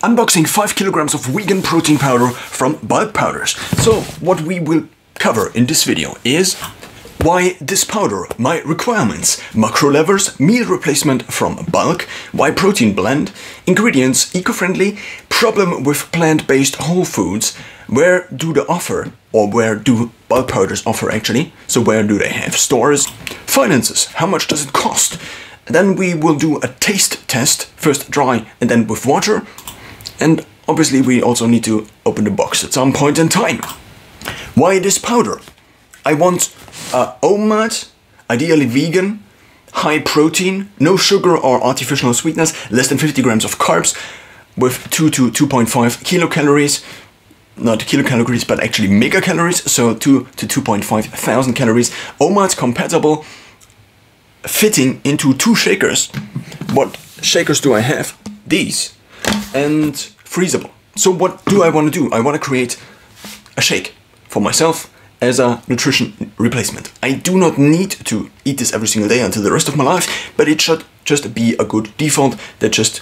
Unboxing 5 kilograms of vegan protein powder from bulk powders. So what we will cover in this video is why this powder, my requirements, macro levers, meal replacement from bulk, why protein blend, ingredients eco-friendly, problem with plant-based whole foods, where do they offer, or where do bulk powders offer actually, so where do they have stores, finances, how much does it cost, then we will do a taste test, first dry and then with water, and obviously we also need to open the box at some point in time. Why this powder? I want OMAD, ideally vegan, high protein, no sugar or artificial sweetness, less than 50 grams of carbs, with 2 to 2.5 kilocalories, not kilocalories but actually megacalories, so 2 to 2.5 thousand calories, OMAD compatible, fitting into 2 shakers. What shakers do I have? These. And freezable. So what do I want to do? I want to create a shake for myself as a nutrition replacement. I do not need to eat this every single day until the rest of my life, but it should just be a good default that just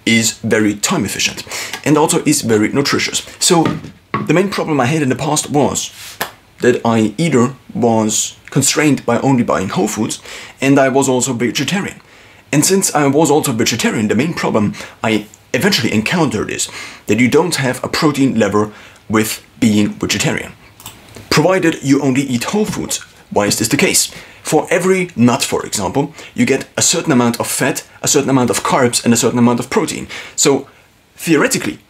is very time efficient and also is very nutritious. So the main problem I had in the past was that I either was constrained by only buying whole foods and I was also vegetarian. And since I was also vegetarian, the main problem I eventually encountered is that you don't have a protein lever with being vegetarian, provided you only eat whole foods. Why is this the case? For every nut, for example, you get a certain amount of fat, a certain amount of carbs, and a certain amount of protein. So theoretically,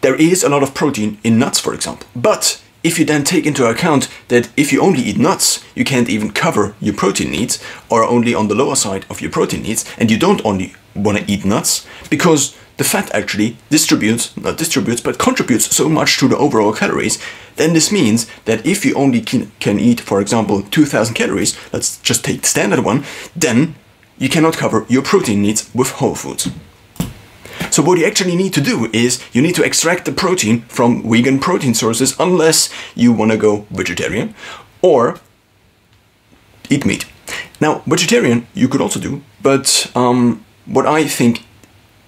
there is a lot of protein in nuts, for example. But if you then take into account that if you only eat nuts, you can't even cover your protein needs, or only on the lower side of your protein needs, and you don't only want to eat nuts, because the fat actually contributes so much to the overall calories, then this means that if you only can eat, for example, 2000 calories, let's just take the standard one, then you cannot cover your protein needs with whole foods. So what you actually need to do is you need to extract the protein from vegan protein sources unless you want to go vegetarian or eat meat. Now, vegetarian you could also do, but what I think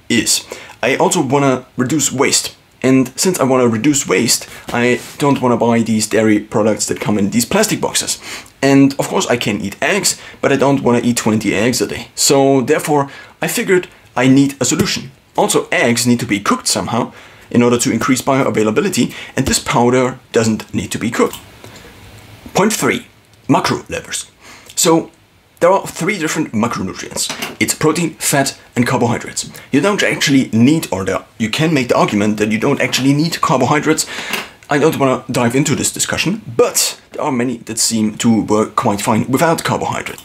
is I also want to reduce waste. And since I want to reduce waste, I don't want to buy these dairy products that come in these plastic boxes. And of course I can eat eggs, but I don't want to eat 20 eggs a day. So therefore I figured I need a solution. Also, eggs need to be cooked somehow in order to increase bioavailability, and this powder doesn't need to be cooked. Point 3. Macro levers. So there are 3 different macronutrients. It's protein, fat, and carbohydrates. You don't actually need, or you can make the argument that you don't actually need carbohydrates. I don't want to dive into this discussion, but there are many that seem to work quite fine without carbohydrates,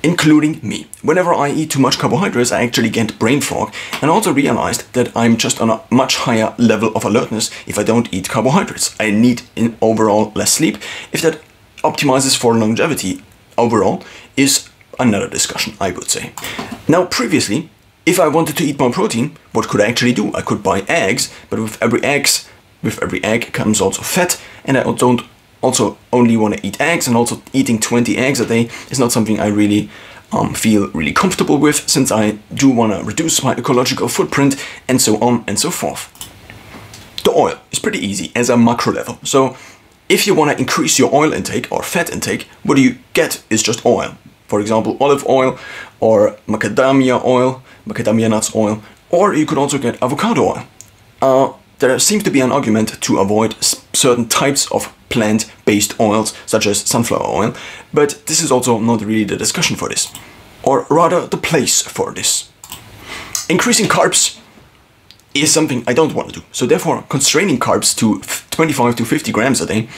including me. Whenever I eat too much carbohydrates, I actually get brain fog, and also realized that I'm just on a much higher level of alertness if I don't eat carbohydrates. I need in overall less sleep. If that optimizes for longevity overall is another discussion, I would say. Now, previously, if I wanted to eat more protein, what could I actually do? I could buy eggs, but with every egg comes also fat, and I don't also only want to eat eggs, and also eating 20 eggs a day is not something I really feel really comfortable with, since I do want to reduce my ecological footprint and so on and so forth. The oil is pretty easy as a macro level. So if you want to increase your oil intake or fat intake, what you get is just oil. For example, olive oil or macadamia nuts oil, or you could also get avocado oil. There seems to be an argument to avoid certain types of plant-based oils, such as sunflower oil, but this is also not really the discussion for this, or rather the place for this. Increasing carbs is something I don't want to do, so therefore constraining carbs to 25 to 50 grams a day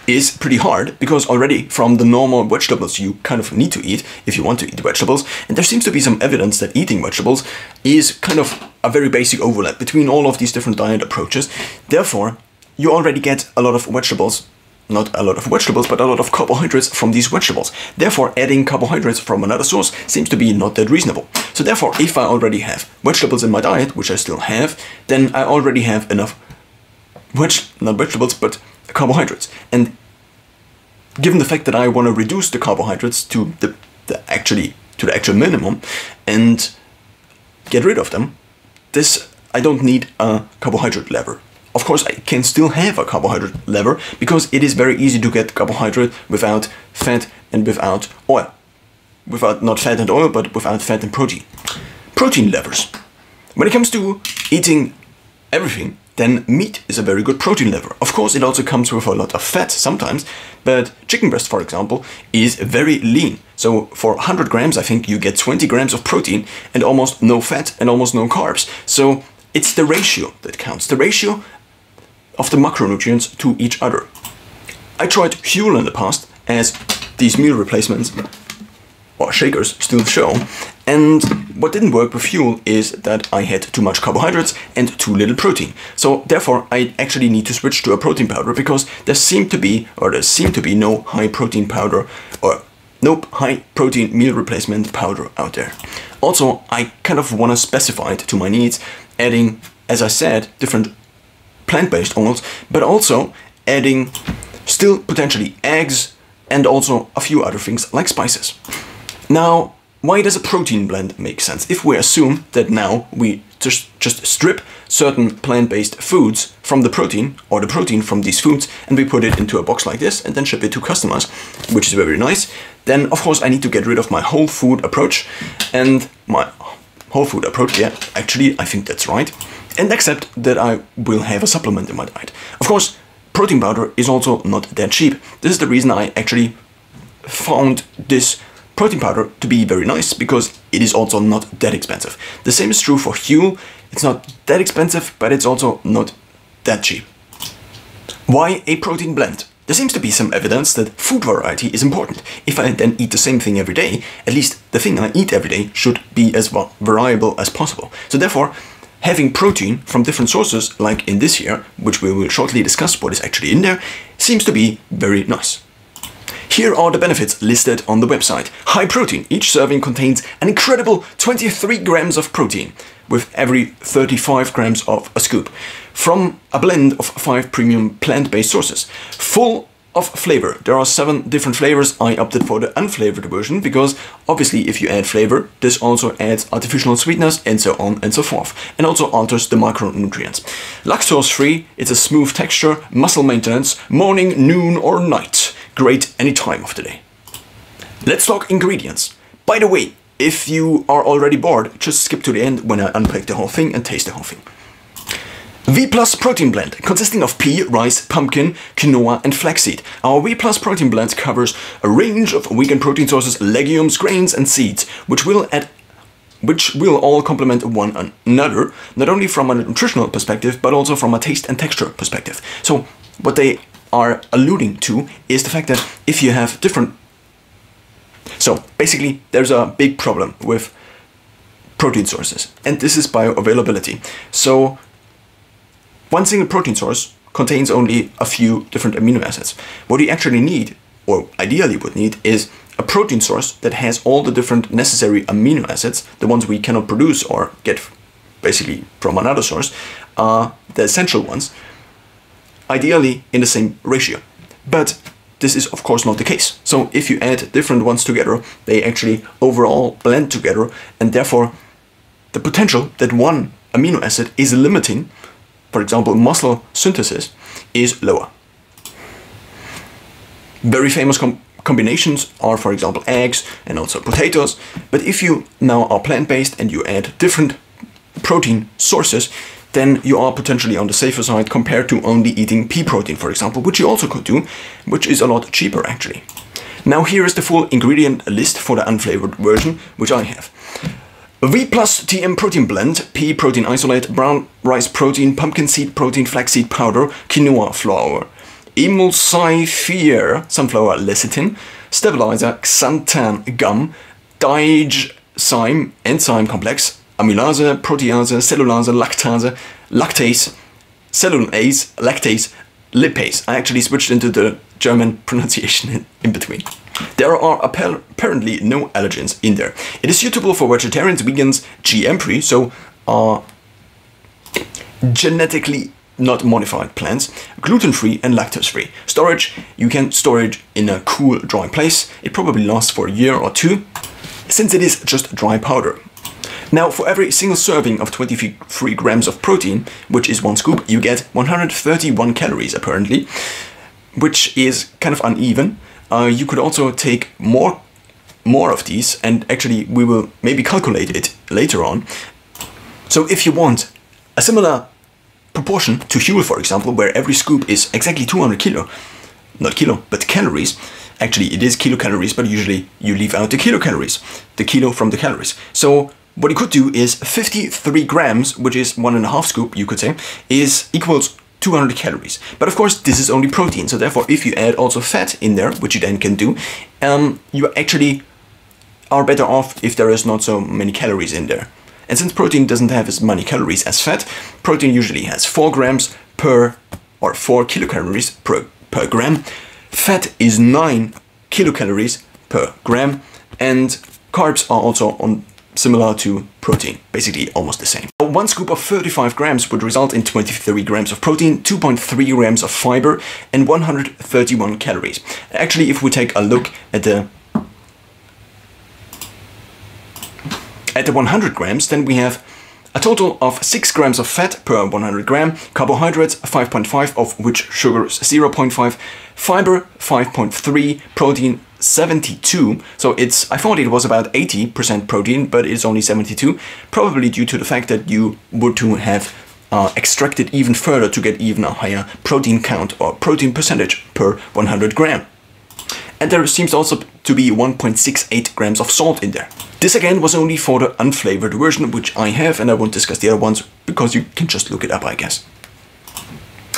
is pretty hard, because already from the normal vegetables you kind of need to eat if you want to eat vegetables, and there seems to be some evidence that eating vegetables is kind of a very basic overlap between all of these different diet approaches. Therefore, you already get a lot of vegetables, not a lot of vegetables, but a lot of carbohydrates from these vegetables. Therefore, adding carbohydrates from another source seems to be not that reasonable. So therefore, if I already have vegetables in my diet, which I still have, then I already have enough not vegetables, but carbohydrates. And given the fact that I want to reduce the carbohydrates to the actual minimum and get rid of them, this I don't need a carbohydrate lever. Of course, I can still have a carbohydrate lever because it is very easy to get carbohydrate without fat and without oil. Without not fat and oil, but without fat and protein. Protein levers. When it comes to eating everything, then meat is a very good protein lever. Of course, it also comes with a lot of fat sometimes, but chicken breast, for example, is very lean. So for 100 grams, I think you get 20 grams of protein and almost no fat and almost no carbs. So it's the ratio that counts, the ratio of the macronutrients to each other. I tried Huel in the past, as these meal replacements or shakers still show, and what didn't work with Huel is that I had too much carbohydrates and too little protein. So therefore I actually need to switch to a protein powder because there seemed to be no high protein powder or no high protein meal replacement powder out there. Also, I kind of want to specify it to my needs, adding, as I said, different plant-based oils, but also adding still potentially eggs and also a few other things like spices. Now, why does a protein blend make sense? If we assume that now we just strip certain plant-based foods from the protein, or the protein from these foods, and we put it into a box like this and then ship it to customers, which is very nice, then of course I need to get rid of my whole food approach. And my whole food approach, yeah, actually I think that's right, and accept that I will have a supplement in my diet. Of course, protein powder is also not that cheap. This is the reason I actually found this protein powder to be very nice, because it is also not that expensive. The same is true for Huel. It's not that expensive, but it's also not that cheap. Why a protein blend? There seems to be some evidence that food variety is important. If I then eat the same thing every day, at least the thing I eat every day should be as variable as possible. So therefore, having protein from different sources, like in this here, which we will shortly discuss what is actually in there, seems to be very nice. Here are the benefits listed on the website. High protein. Each serving contains an incredible 23 grams of protein, with every 35 grams of a scoop, from a blend of 5 premium plant-based sources. Full of flavor. There are 7 different flavors. I opted for the unflavored version because obviously if you add flavor, this also adds artificial sweetness and so on and so forth, and also alters the macronutrients. Lactose free, it's a smooth texture, muscle maintenance, morning, noon or night. Great any time of the day. Let's talk ingredients. By the way, if you are already bored, just skip to the end when I unpack the whole thing and taste the whole thing. V Plus Protein Blend, consisting of pea, rice, pumpkin, quinoa and flaxseed. Our V Plus Protein Blend covers a range of vegan protein sources, legumes, grains and seeds, which will all complement one another, not only from a nutritional perspective, but also from a taste and texture perspective. So what they are alluding to is the fact that if you have different... So basically there's a big problem with protein sources, and this is bioavailability. So one single protein source contains only a few different amino acids. What you actually need, or ideally would need, is a protein source that has all the different necessary amino acids, the ones we cannot produce or get basically from another source, the essential ones, ideally in the same ratio. But this is of course not the case. So if you add different ones together, they actually overall blend together, and therefore the potential that one amino acid is limiting, for example, muscle synthesis, is lower. Very famous combinations are, for example, eggs and also potatoes. But if you now are plant-based and you add different protein sources, then you are potentially on the safer side compared to only eating pea protein, for example, which you also could do, which is a lot cheaper actually. Now here is the full ingredient list for the unflavored version, which I have. V Plus TM Protein Blend, pea protein isolate, brown rice protein, pumpkin seed protein, flaxseed powder, quinoa flour, emulsifier, sunflower lecithin, stabilizer, xanthan gum, digyme enzyme complex, amylase, protease, cellulase, lactase, cellulase, lactase, lipase. I actually switched into the German pronunciation in between. There are apparently no allergens in there. It is suitable for vegetarians, vegans, GM-free, so genetically not modified plants, gluten-free and lactose-free. Storage, you can store it in a cool, dry place. It probably lasts for a year or two, since it is just dry powder. Now, for every single serving of 23 grams of protein, which is one scoop, you get 131 calories apparently, which is kind of uneven. You could also take more of these, and actually we will maybe calculate it later on. So if you want a similar proportion to Huel, for example, where every scoop is exactly 200 calories. Actually, it is kilocalories, but usually you leave out the kilocalories, the kilo from the calories. So what you could do is 53 grams, which is 1.5 scoop, you could say, is equals 200 calories. But of course, this is only protein. So therefore, if you add also fat in there, which you then can do, you actually are better off if there is not so many calories in there. And since protein doesn't have as many calories as fat, protein usually has 4 grams per, or 4 kilocalories per gram. Fat is 9 kilocalories per gram, and carbs are also similar to protein, basically almost the same. One scoop of 35 grams would result in 23 grams of protein, 2.3 grams of fiber, and 131 calories. Actually, if we take a look at the 100 grams, then we have a total of 6 grams of fat per 100 gram, carbohydrates 5.5, of which sugar is 0.5, fiber 5.3, protein 72. So I thought it was about 80% protein, but it's only 72, probably due to the fact that you would to have extracted even further to get even a higher protein count or protein percentage per 100 gram. And there seems also to be 1.68 grams of salt in there. This again was only for the unflavored version, which I have, and I won't discuss the other ones because you can just look it up, I guess.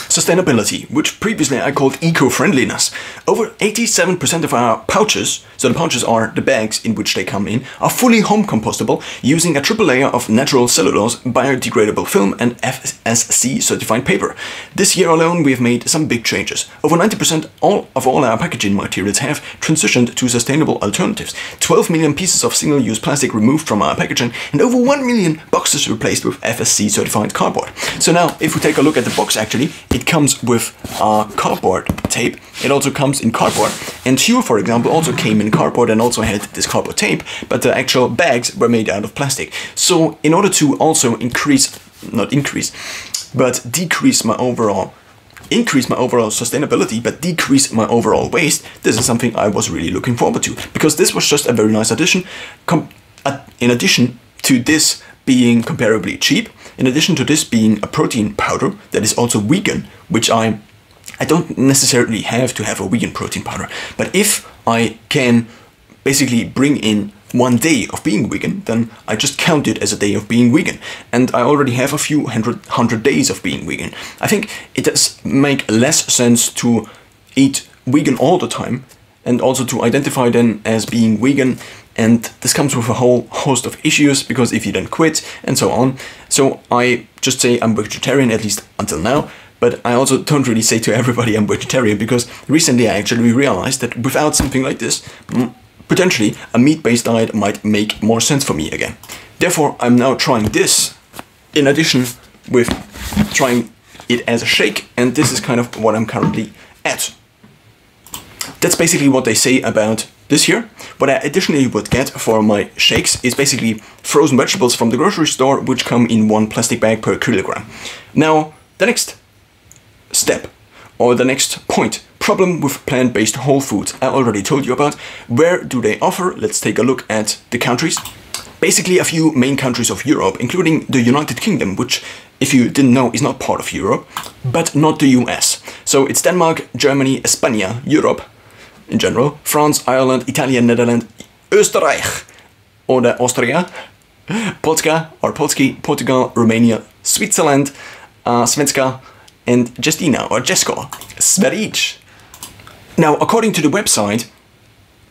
Sustainability, which previously I called eco-friendliness. Over 87% of our pouches, so the pouches are the bags in which they come in, are fully home compostable using a triple layer of natural cellulose, biodegradable film and FSC certified paper. This year alone we have made some big changes. Over 90% of all our packaging materials have transitioned to sustainable alternatives. 12 million pieces of single-use plastic removed from our packaging, and over 1 million boxes replaced with FSC certified cardboard. So now if we take a look at the box, actually it comes with cardboard tape. It also comes in cardboard, and Huel, for example, also came in cardboard and also had this cardboard tape, but the actual bags were made out of plastic. So in order to also increase my overall sustainability, but decrease my overall waste, this is something I was really looking forward to, because this was just a very nice addition. In addition to this being comparably cheap, in addition to this being a protein powder that is also vegan, which I don't necessarily have to have a vegan protein powder, but if I can basically bring in 1 day of being vegan, then I just count it as a day of being vegan. And I already have a few hundred days of being vegan. I think it does make less sense to eat vegan all the time, and also to identify then as being vegan. And this comes with a whole host of issues, because if you then quit and so on. So I just say I'm vegetarian, at least until now. But I also don't really say to everybody I'm vegetarian, because recently I actually realized that without something like this, potentially a meat-based diet might make more sense for me again. Therefore, I'm now trying this in addition with trying it as a shake, and this is kind of what I'm currently at. That's basically what they say about this here. What I additionally would get for my shakes is basically frozen vegetables from the grocery store, which come in 1 plastic bag per kilogram. Now, the next step, or the next point, problem with plant-based whole foods, I already told you about. Where do they offer? Let's take a look at the countries. Basically a few main countries of Europe, including the United Kingdom, which, if you didn't know, is not part of Europe, but not the US. So it's Denmark, Germany, España, Europe in general, France, Ireland, Italy, Netherlands, Österreich oder Austria, Polska or Polski, Portugal, Romania, Switzerland, Svenska, and Jestina or Jesko, Sverige. Now, according to the website,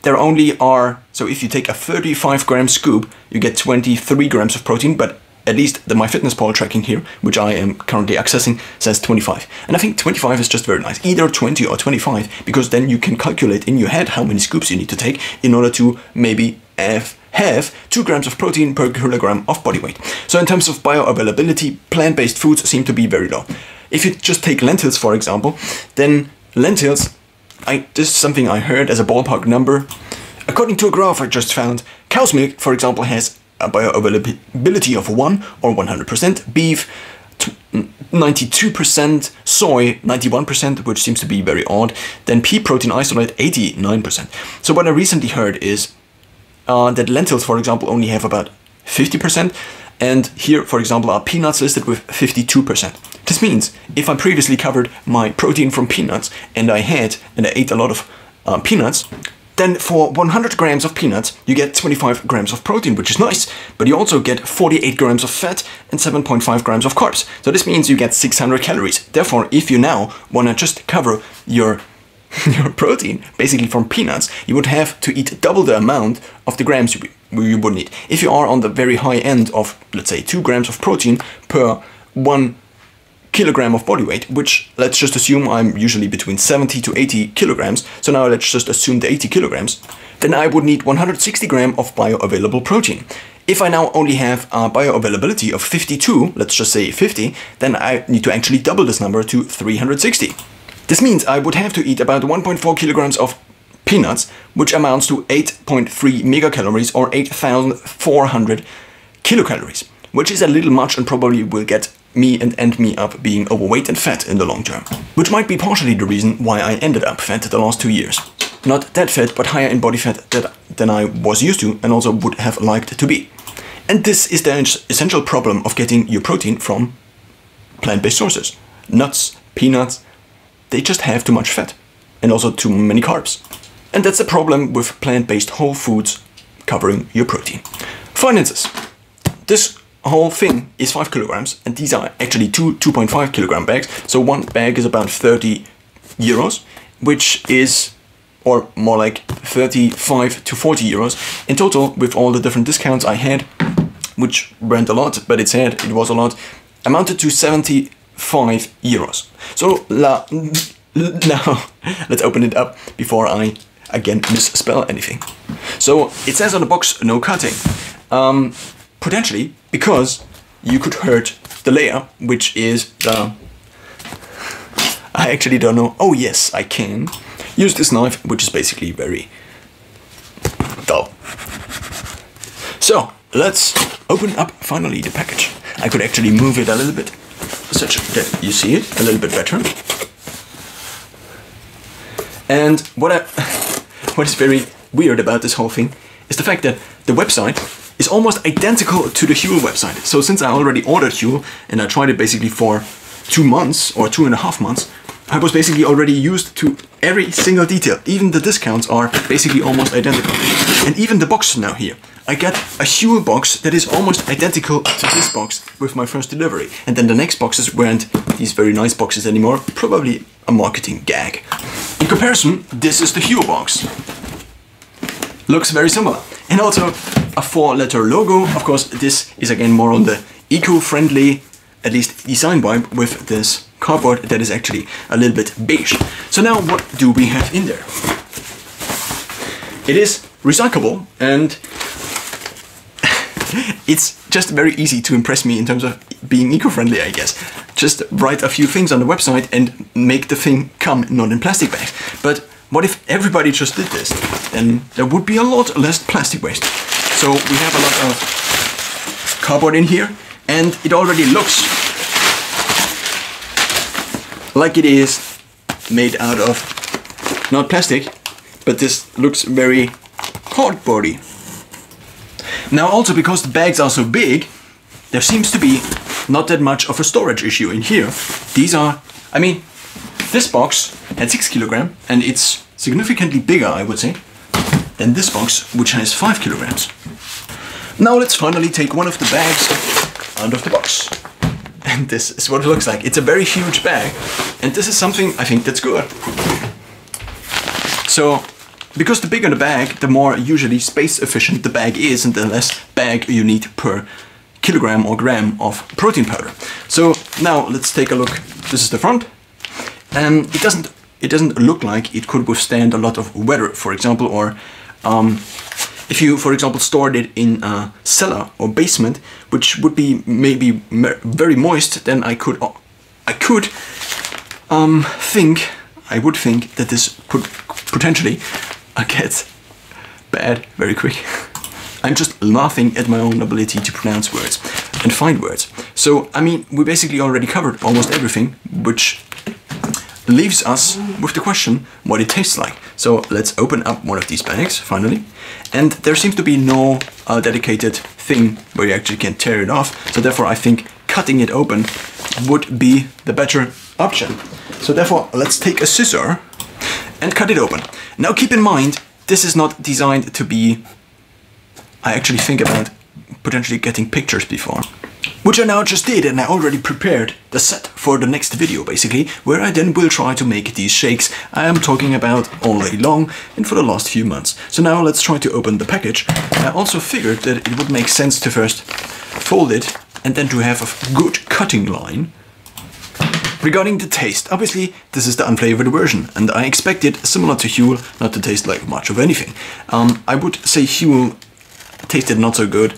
there only are, so if you take a 35 gram scoop, you get 23 grams of protein, but at least the MyFitnessPal tracking here, which I am currently accessing, says 25. And I think 25 is just very nice, either 20 or 25, because then you can calculate in your head how many scoops you need to take in order to maybe have 2 grams of protein per kilogram of body weight. So in terms of bioavailability, plant-based foods seem to be very low. If you just take lentils, for example, then lentils, this is something I heard as a ballpark number. According to a graph I just found, cow's milk, for example, has a bioavailability of 1 or 100%, beef 92%, soy 91%, which seems to be very odd, then pea protein isolate 89%. So what I recently heard is that lentils, for example, only have about 50%, and here, for example, are peanuts listed with 52%. This means if I previously covered my protein from peanuts and I ate a lot of peanuts, then for 100 grams of peanuts, you get 25 grams of protein, which is nice, but you also get 48 grams of fat and 7.5 grams of carbs. So this means you get 600 calories. Therefore, if you now want to just cover your protein, basically from peanuts, you would have to eat double the amount of the grams you would need. If you are on the very high end of, let's say, 2 grams of protein per 1 kilogram of body weight, which let's just assume I'm usually between 70 to 80 kilograms, so now let's just assume the 80 kilograms, then I would need 160 grams of bioavailable protein. If I now only have a bioavailability of 52, let's just say 50, then I need to actually double this number to 360. This means I would have to eat about 1.4 kilograms of peanuts, which amounts to 8.3 megacalories or 8,400 kilocalories, which is a little much and probably will get me and end me up being overweight and fat in the long term. Which might be partially the reason why I ended up fat the last 2 years. Not that fat, but higher in body fat than I was used to and also would have liked to be. And this is the essential problem of getting your protein from plant-based sources. Nuts, peanuts, they just have too much fat and also too many carbs. And that's the problem with plant-based whole foods covering your protein. Finances. This whole thing is 5 kilograms, and these are actually 2.5 kilogram bags. So one bag is about 30 euros, which is, or more like 35 to 40 euros in total, with all the different discounts I had, which weren't a lot, but it was a lot, amounted to 75 euros. So now let's open it up before I again misspell anything. So it says on the box, no cutting. Potentially because you could hurt the layer, which is the... I actually don't know. Oh yes, I can use this knife, which is basically very dull. So let's open up finally the package. I could actually move it a little bit, such that you see it a little bit better. And what is very weird about this whole thing is the fact that the website is almost identical to the Huel website. So since I already ordered Huel and I tried it basically for 2 months or 2.5 months, I was basically already used to every single detail. Even the discounts are basically almost identical. And even the box now here. I got a Huel box that is almost identical to this box with my first delivery. And then the next boxes weren't these very nice boxes anymore. Probably a marketing gag. In comparison, this is the Huel box. Looks very similar. And also a 4-letter logo. Of course, this is again more on the eco-friendly, at least design vibe, with this cardboard that is actually a little bit beige. So now what do we have in there? It is recyclable and it's just very easy to impress me in terms of being eco-friendly, I guess. Just write a few things on the website and make the thing come not in plastic bags. But what if everybody just did this? Then there would be a lot less plastic waste. So we have a lot of cardboard in here, and it already looks like it is made out of not plastic, but this looks very cardboardy. Now also because the bags are so big, there seems to be not that much of a storage issue in here. These are, I mean, this box had 6 kilograms and it's significantly bigger, I would say, than this box, which has 5 kilograms. Now let's finally take one of the bags out of the box. And this is what it looks like. It's a very huge bag, and this is something I think that's good. So, because the bigger the bag, the more usually space efficient the bag is, and the less bag you need per kilogram or gram of protein powder. So now let's take a look. This is the front, and it doesn't look like it could withstand a lot of weather, for example, or if you, for example, stored it in a cellar or basement, which would be maybe very moist, then I would think that this could potentially get bad very quick. I'm just laughing at my own ability to pronounce words and find words. So, I mean, we basically already covered almost everything, which leaves us with the question what it tastes like. So let's open up one of these bags, finally. And there seems to be no dedicated thing where you actually can tear it off. So therefore, I think cutting it open would be the better option. So therefore, let's take a scissor and cut it open. Now keep in mind, this is not designed to be... I actually think about potentially getting pictures before, which I now just did, and I already prepared the set for the next video, basically, where I then will try to make these shakes I am talking about all day long and for the last few months. So now let's try to open the package. I also figured that it would make sense to first fold it and then to have a good cutting line. Regarding the taste, obviously this is the unflavored version, and I expect it, similar to Huel, not to taste like much of anything. I would say Huel tasted not so good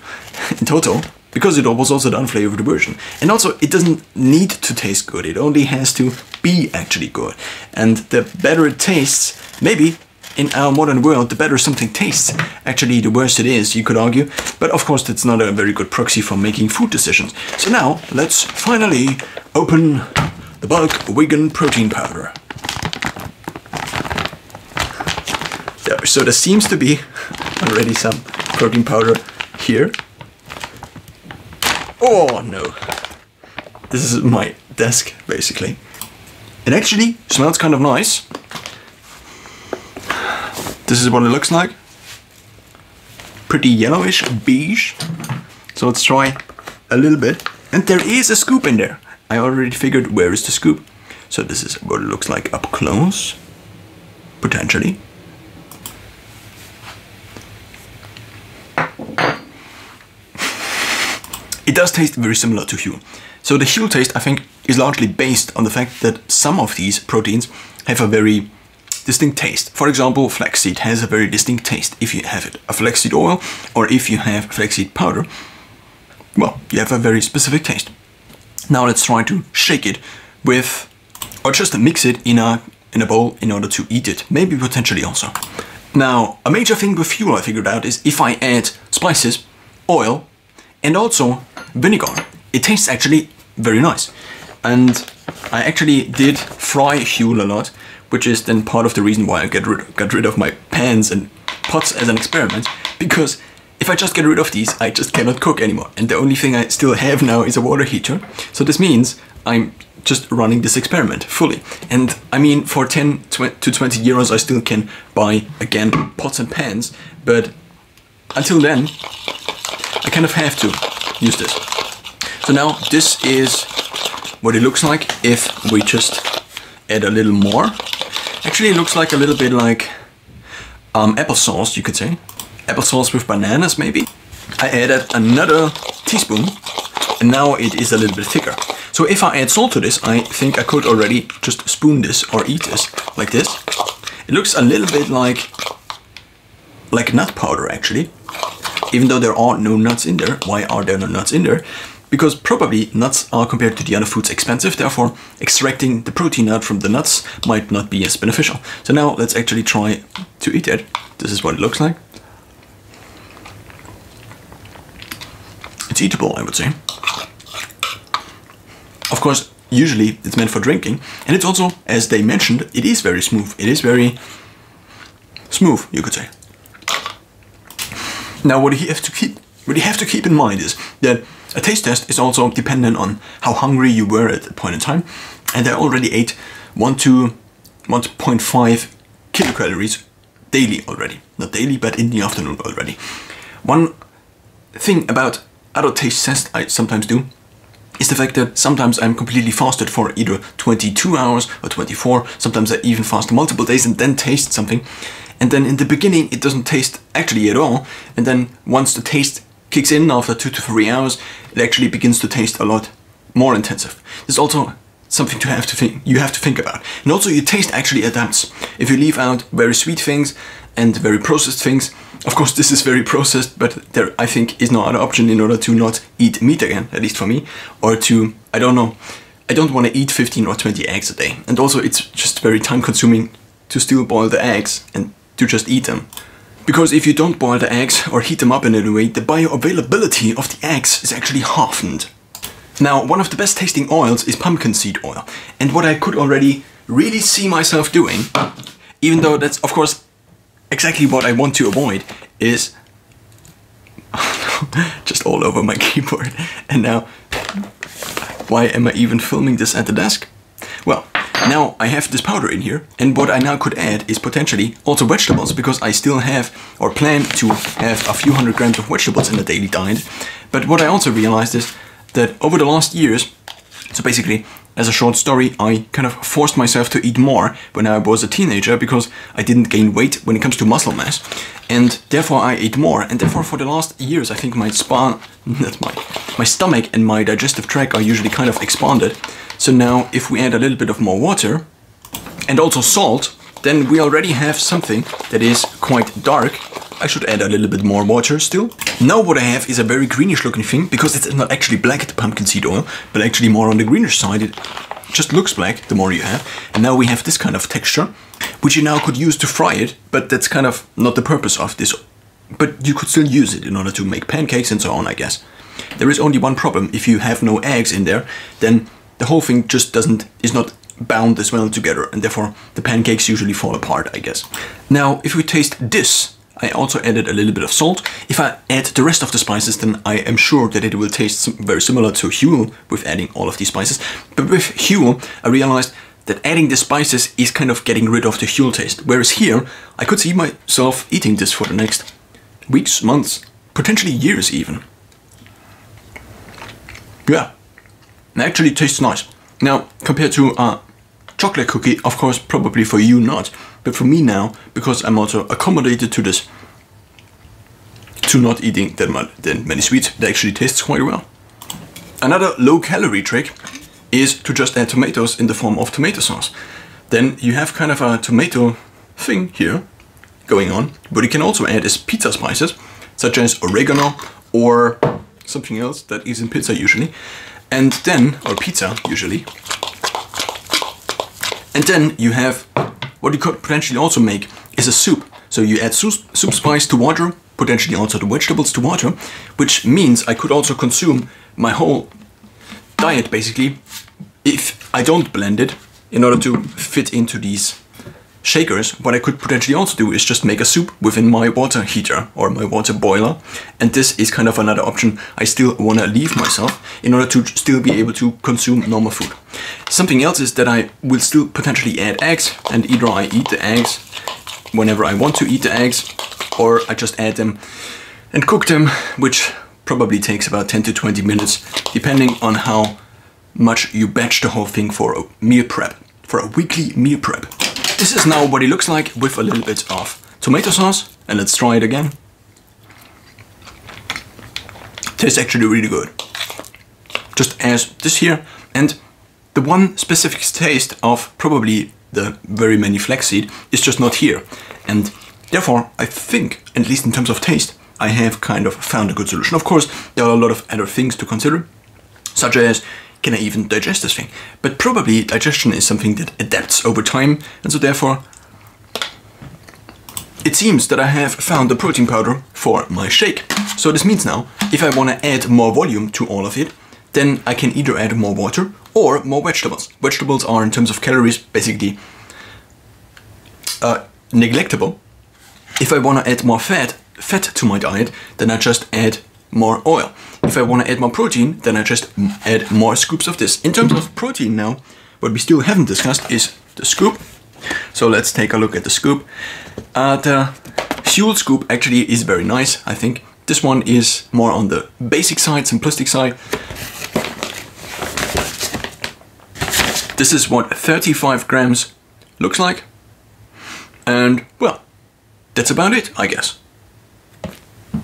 in total, because it was also the unflavored version. And also, it doesn't need to taste good, it only has to be actually good. And the better it tastes, maybe in our modern world, the better something tastes, actually the worse it is, you could argue. But of course, that's not a very good proxy for making food decisions. So now, let's finally open the bulk vegan protein powder. So there seems to be already some protein powder here. Oh no! This is my desk, basically. It actually smells kind of nice. This is what it looks like. Pretty yellowish, beige. So let's try a little bit. And there is a scoop in there. I already figured where is the scoop. So this is what it looks like up close. Potentially. It does taste very similar to Huel. So the Huel taste, I think, is largely based on the fact that some of these proteins have a very distinct taste. For example, flaxseed has a very distinct taste. If you have it, a flaxseed oil, or if you have flaxseed powder, well, you have a very specific taste. Now let's try to shake it with, or just mix it in a bowl in order to eat it. Maybe potentially also. Now, a major thing with Huel I figured out is if I add spices, oil, and also vinegar, it tastes actually very nice. And I actually did fry Huel a lot, which is then part of the reason why I got rid of my pans and pots as an experiment, because if I just get rid of these, I just cannot cook anymore. And the only thing I still have now is a water heater. So this means I'm just running this experiment fully. And I mean, for 10 to 20 euros, I still can buy, again, pots and pans. But until then, I kind of have to use this. So now this is what it looks like if we just add a little more. Actually, it looks like a little bit like applesauce, you could say. Applesauce with bananas, maybe. I added another teaspoon, and now it is a little bit thicker. So if I add salt to this, I think I could already just spoon this or eat this like this. It looks a little bit like nut powder, actually. Even though there are no nuts in there. Why are there no nuts in there? Because probably nuts are, compared to the other foods, expensive. Therefore, extracting the protein out from the nuts might not be as beneficial. So now let's actually try to eat it. This is what it looks like. It's eatable, I would say. Of course, usually it's meant for drinking. And it's also, as they mentioned, it is very smooth. It is very smooth, you could say. Now, what you have to keep in mind is that a taste test is also dependent on how hungry you were at the point in time. And I already ate 1 to 1.5 kilocalories daily already. Not daily, but in the afternoon already. One thing about other taste tests I sometimes do is the fact that sometimes I'm completely fasted for either 22 hours or 24. Sometimes I even fast multiple days and then taste something. And then in the beginning, it doesn't taste actually at all. And then once the taste kicks in after 2 to 3 hours, it actually begins to taste a lot more intensive. There's also something you have to think about. And also your taste actually adapts. If you leave out very sweet things and very processed things, of course this is very processed, but there I think is no other option in order to not eat meat again, at least for me, or to, I don't know, I don't want to eat 15 or 20 eggs a day. And also it's just very time consuming to still boil the eggs and to just eat them. Because if you don't boil the eggs or heat them up in any way, the bioavailability of the eggs is actually halved. Now, one of the best tasting oils is pumpkin seed oil. And what I could already really see myself doing, even though that's of course exactly what I want to avoid, is just all over my keyboard. And now, why am I even filming this at the desk? Well, now I have this powder in here, and what I now could add is potentially also vegetables, because I still have, or plan to have, a few hundred grams of vegetables in the daily diet. But what I also realized is that over the last years, so basically, as a short story, I kind of forced myself to eat more when I was a teenager because I didn't gain weight when it comes to muscle mass, and therefore I ate more, and therefore for the last years I think my stomach and my digestive tract are usually kind of expanded. So now if we add a little bit of more water and also salt, then we already have something that is quite dark. I should add a little bit more water still. Now what I have is a very greenish looking thing, because it's not actually black, the pumpkin seed oil, but actually more on the greenish side. It just looks black the more you have. And now we have this kind of texture, which you now could use to fry it, but that's kind of not the purpose of this. But you could still use it in order to make pancakes and so on, I guess. There is only one problem: if you have no eggs in there, then the whole thing just is not bound as well together, and therefore the pancakes usually fall apart, I guess. Now, if we taste this, I also added a little bit of salt. If I add the rest of the spices, then I am sure that it will taste very similar to Huel with adding all of these spices. But with Huel, I realized that adding the spices is kind of getting rid of the Huel taste. Whereas here, I could see myself eating this for the next weeks, months, potentially years even. Yeah, it actually tastes nice. Now, compared to a chocolate cookie, of course, probably for you not. But for me now, because I'm also accommodated to this, to not eating that many sweets, it actually tastes quite well. Another low-calorie trick is to just add tomatoes in the form of tomato sauce. Then you have kind of a tomato thing here going on. What you can also add is pizza spices, such as oregano or something else that is in pizza usually. And then, or pizza usually. And then you have, what you could potentially also make is a soup. So you add soup spice to water, potentially also the vegetables to water, which means I could also consume my whole diet basically if I don't blend it in order to fit into these shakers. What I could potentially also do is just make a soup within my water heater or my water boiler, and this is kind of another option I still want to leave myself in order to still be able to consume normal food. Something else is that I will still potentially add eggs, and either I eat the eggs whenever I want to eat the eggs, or I just add them and cook them, which probably takes about 10 to 20 minutes, depending on how much you batch the whole thing for a meal prep, for a weekly meal prep. This is now what it looks like with a little bit of tomato sauce, and let's try it again. Tastes actually really good. Just as this here, and the one specific taste of probably the very many flaxseed is just not here. And therefore, I think, at least in terms of taste, I have kind of found a good solution. Of course, there are a lot of other things to consider, such as, can I even digest this thing? But probably digestion is something that adapts over time, and so therefore, it seems that I have found the protein powder for my shake. So this means now, if I want to add more volume to all of it, then I can either add more water or more vegetables. Vegetables are, in terms of calories, basically neglectable. If I want to add more fat to my diet, then I just add more oil. If I want to add more protein, then I just add more scoops of this. In terms of protein now, what we still haven't discussed is the scoop. So let's take a look at the scoop. The Huel scoop actually is very nice, I think. This one is more on the basic side, simplistic side. This is what 35 grams looks like. And, well, that's about it, I guess.